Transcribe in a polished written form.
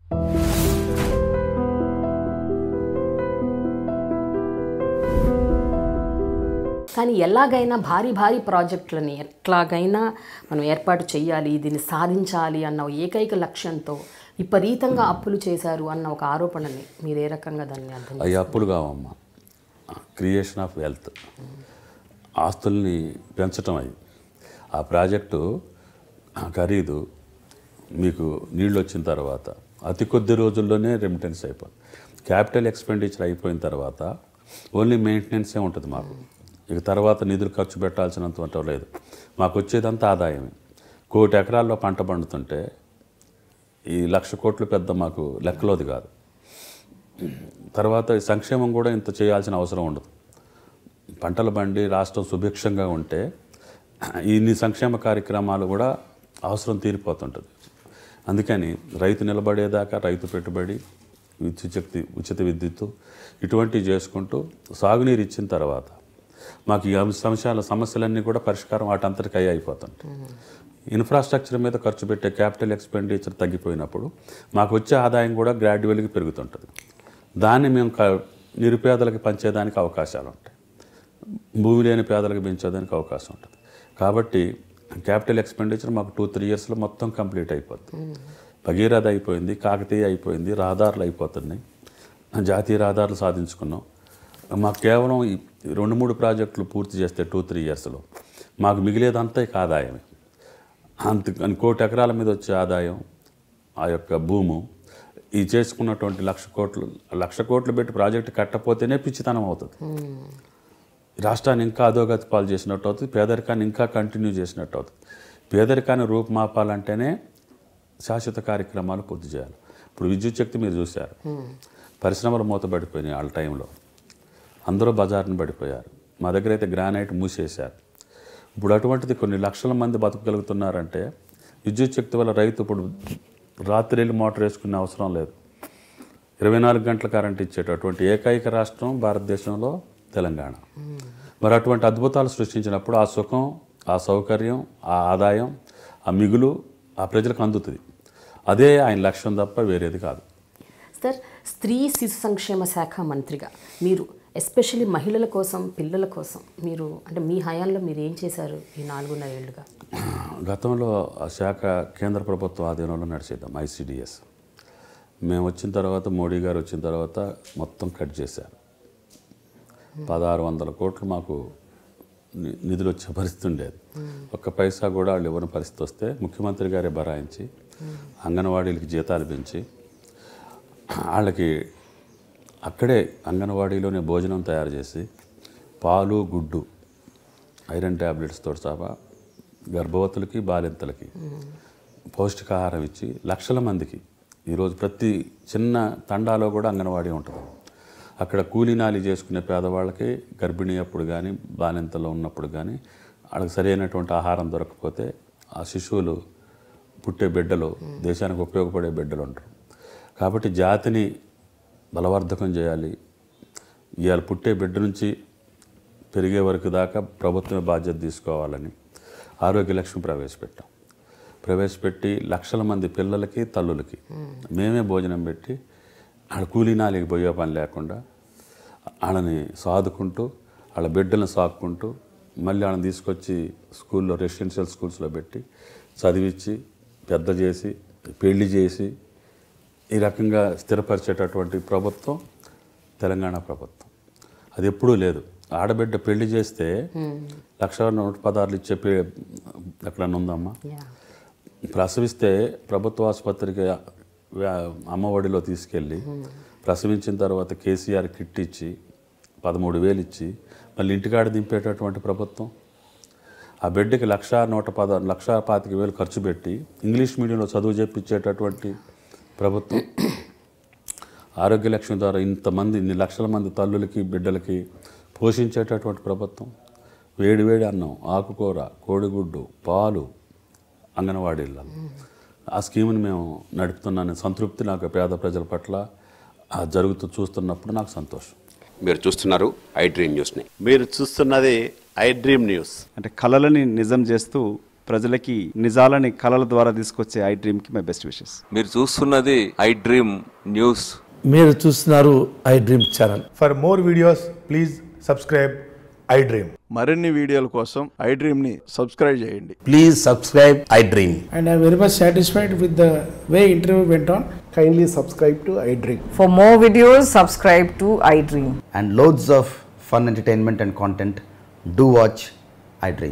కానీ ఎలాగైనా భారీ భారీ ప్రాజెక్టులని ఎట్లాగైనా మనం ఏర్పాటు చేయాలి, దీన్ని సాధించాలి అన్న ఏకైక లక్ష్యంతో విపరీతంగా అప్పులు చేశారు అన్న ఒక ఆరోపణని మీరు ఏ రకంగా దాన్ని అర్థం చేస్తారు? అవి అప్పులు కావమ్మా, క్రియేషన్ ఆఫ్ వెల్త్, ఆస్తుల్ని పెంచటం. అవి ఆ ప్రాజెక్టు ఖరీదు మీకు నీళ్ళు వచ్చిన తర్వాత అతి కొద్ది రోజుల్లోనే రెమిటెన్స్ అయిపోతుంది. క్యాపిటల్ ఎక్స్పెండిచర్ అయిపోయిన తర్వాత ఓన్లీ మెయింటెనెన్సే ఉంటుంది మాకు. ఇక తర్వాత నిధులు ఖర్చు పెట్టాల్సినంత లేదు. మాకు వచ్చేదంతా ఆదాయమే. 1 కోటి ఎకరాల్లో పంట పండుతుంటే ఈ 1,00,000 కోట్లు పెద్ద మాకు లెక్కలోది కాదు. తర్వాత సంక్షేమం కూడా ఇంత చేయాల్సిన అవసరం ఉండదు. పంటలు పండి రాష్ట్రం సుభిక్షంగా ఉంటే ఇన్ని సంక్షేమ కార్యక్రమాలు కూడా అవసరం తీరిపోతుంటుంది. అందుకని రైతు నిలబడేదాకా రైతు పెట్టుబడి, విద్యుత్ శక్తి, ఉచిత విద్యుత్తు ఇటువంటివి చేసుకుంటూ సాగునీరు ఇచ్చిన తర్వాత మాకు ఈ సమస్యలన్నీ కూడా పరిష్కారం వాటంతటికి అయిపోతుంటాయి. ఇన్ఫ్రాస్ట్రక్చర్ మీద ఖర్చు పెట్టే క్యాపిటల్ ఎక్స్పెండిచర్ తగ్గిపోయినప్పుడు మాకు వచ్చే ఆదాయం కూడా గ్రాడ్యువల్గా పెరుగుతుంటుంది. దాన్ని మేము నిరుపేదలకు పంచేదానికి అవకాశాలు ఉంటాయి, భూమి లేని పేదలకు పెంచేదానికి అవకాశం ఉంటుంది. కాబట్టి క్యాపిటల్ ఎక్స్పెండిచర్ మాకు 2-3 ఇయర్స్లో మొత్తం కంప్లీట్ అయిపోతుంది. భగీరథ అయిపోయింది, కాకతీయ అయిపోయింది, రహదారులు అయిపోతున్నాయి, జాతీయ రహదారులు సాధించుకున్నాం. మాకు కేవలం ఈ 2-3 ప్రాజెక్టులు పూర్తి చేస్తే 2-3 ఇయర్స్లో మాకు మిగిలేదంతా ఇక ఆదాయమే. అందుకని 1 కోటి ఎకరాల మీద వచ్చే ఆదాయం, ఆ యొక్క భూము, ఈ చేసుకున్నటువంటి 1,00,000 కోట్లు పెట్టి ప్రాజెక్టు కట్టపోతేనే పిచ్చితనం అవుతుంది. రాష్ట్రాన్ని ఇంకా అధోగతి పాలు చేసినట్టు అవుతుంది, పేదరికాన్ని ఇంకా కంటిన్యూ చేసినట్టు అవుతుంది. పేదరికాన్ని రూపుమాపాలంటేనే శాశ్వత కార్యక్రమాలు పూర్తి చేయాలి. ఇప్పుడు విద్యుత్ శక్తి మీరు చూశారు, పరిశ్రమలు మూతపడిపోయినాయి. వాళ్ళ టైంలో అందరూ బజార్ని పడిపోయారు. మా దగ్గర అయితే గ్రానైట్ మూసేశారు. ఇప్పుడు అటువంటిది కొన్ని లక్షల మంది బతకగలుగుతున్నారంటే విద్యుత్ శక్తి వల్ల రైతు ఇప్పుడు రాత్రి వెళ్ళి మోటార్ వేసుకునే అవసరం లేదు. 24 గంటల కరెంట్ ఇచ్చేటటువంటి ఏకైక రాష్ట్రం భారతదేశంలో తెలంగాణ. మరి అటువంటి అద్భుతాలు సృష్టించినప్పుడు ఆ సుఖం, ఆ సౌకర్యం, ఆ ఆదాయం, ఆ మిగులు ఆ ప్రజలకు అందుతుంది. అదే ఆయన లక్ష్యం తప్ప వేరేది కాదు. సార్, స్త్రీ శిశు సంక్షేమ శాఖ మంత్రిగా మీరు ఎస్పెషల్లీ మహిళల కోసం, పిల్లల కోసం మీరు అంటే మీ హయాంలో మీరు ఏం చేశారు ఈ 4.5 ఏళ్ళుగా? గతంలో ఆ శాఖ కేంద్ర ప్రభుత్వ ఆధీనంలో నడిచేద్దాం, ICDS. మేము వచ్చిన తర్వాత, మోడీ గారు వచ్చిన తర్వాత మొత్తం కట్ చేశారు. 1,600 కోట్లు మాకు నిధులు వచ్చే పరిస్థితి ఉండేది. ఒక్క పైసా కూడా వాళ్ళు ఇవ్వని పరిస్థితి వస్తే ముఖ్యమంత్రి గారే బరాయించి అంగన్వాడీలకి జీతాలు పెంచి వాళ్ళకి అక్కడే అంగన్వాడీలోనే భోజనం తయారు చేసి పాలు, గుడ్డు, ఐరన్ ట్యాబ్లెట్స్తో సహా గర్భవతులకి, బాలింతలకి పౌష్టికాహారం ఇచ్చి లక్షల మందికి ఈరోజు ప్రతి చిన్న తండాలో కూడా అంగన్వాడీ ఉంటుంది. అక్కడ కూలీనాలి చేసుకునే పేదవాళ్ళకి గర్భిణీ అప్పుడు కానీ, బాలింతలో ఉన్నప్పుడు కానీ వాళ్ళకి సరైనటువంటి ఆహారం దొరకకపోతే ఆ శిశువులు, పుట్టే బిడ్డలు దేశానికి ఉపయోగపడే బిడ్డలు ఉంటారు. కాబట్టి జాతిని బలవర్ధకం చేయాలి. ఇవాళ పుట్టే బిడ్డ నుంచి పెరిగే వరకు దాకా ప్రభుత్వమే బాధ్యత తీసుకోవాలని ఆరోగ్య లక్ష్యం ప్రవేశపెట్టి లక్షల మంది పిల్లలకి, తల్లులకి మేమే భోజనం పెట్టి వాళ్ళ కూలీనాలికి పోయే పని లేకుండా వాళ్ళని సాదుకుంటూ, వాళ్ళ బిడ్డలను సాక్కుంటూ మళ్ళీ వాళ్ళని తీసుకొచ్చి స్కూల్లో, రెసిడెన్షియల్ స్కూల్స్లో పెట్టి చదివించి పెద్ద చేసి పెళ్లి చేసి ఈ రకంగా స్థిరపరిచేటటువంటి ప్రభుత్వం తెలంగాణ ప్రభుత్వం. అది ఎప్పుడూ లేదు. ఆడబిడ్డ పెళ్లి చేస్తే 1,116 ఇచ్చే ఎక్కడన్నా ఉందమ్మా? ప్రసవిస్తే ప్రభుత్వ ఆసుపత్రికి అమ్మఒడిలో తీసుకెళ్ళి ప్రసవించిన తర్వాత కేసీఆర్ కిట్ ఇచ్చి 13,000 ఇచ్చి మళ్ళీ ఇంటికాడ దింపేటటువంటి ప్రభుత్వం. ఆ బిడ్డకి 1,25,000 ఖర్చు పెట్టి ఇంగ్లీష్ మీడియంలో చదువు చెప్పించేటటువంటి ప్రభుత్వం. ఆరోగ్య లక్ష్యం ద్వారా ఇన్ని లక్షల మంది తల్లులకి, బిడ్డలకి పోషించేటటువంటి ప్రభుత్వం. వేడి అన్నం, ఆకుకూర, కోడిగుడ్డు, పాలు అంగన్వాడీలలో ఆ స్కీమ్ని మేము నడుపుతున్నాను. సంతృప్తి నాకు పేద ప్రజల పట్ల జరుగుతూ చూస్తున్నప్పుడు నాకు సంతోషం. మీరు చూస్తున్నారు ఐ డ్రీమ్ న్యూస్ని. మీరు చూస్తున్నది ఐ డ్రీమ్ న్యూస్. అంటే కళలని నిజం చేస్తూ ప్రజలకి నిజాలని కళల ద్వారా తీసుకొచ్చే ఐ డ్రీమ్కి మై బెస్ట్ విషెస్. మీరు చూస్తున్నది ఐ డ్రీమ్ న్యూస్. మీరు చూస్తున్నారు I dream channel. For more videos, please subscribe I Dream. మరిన్ని వీడియోల కోసం ఐ డ్రీమ్ని సబ్స్క్రైబ్ చేయండి. Please subscribe I dream. And I'm very much satisfied with the way interview went on. Kindly subscribe to I Dream. For more videos, subscribe to iDream. And loads of fun entertainment and content. Do watch I Dream.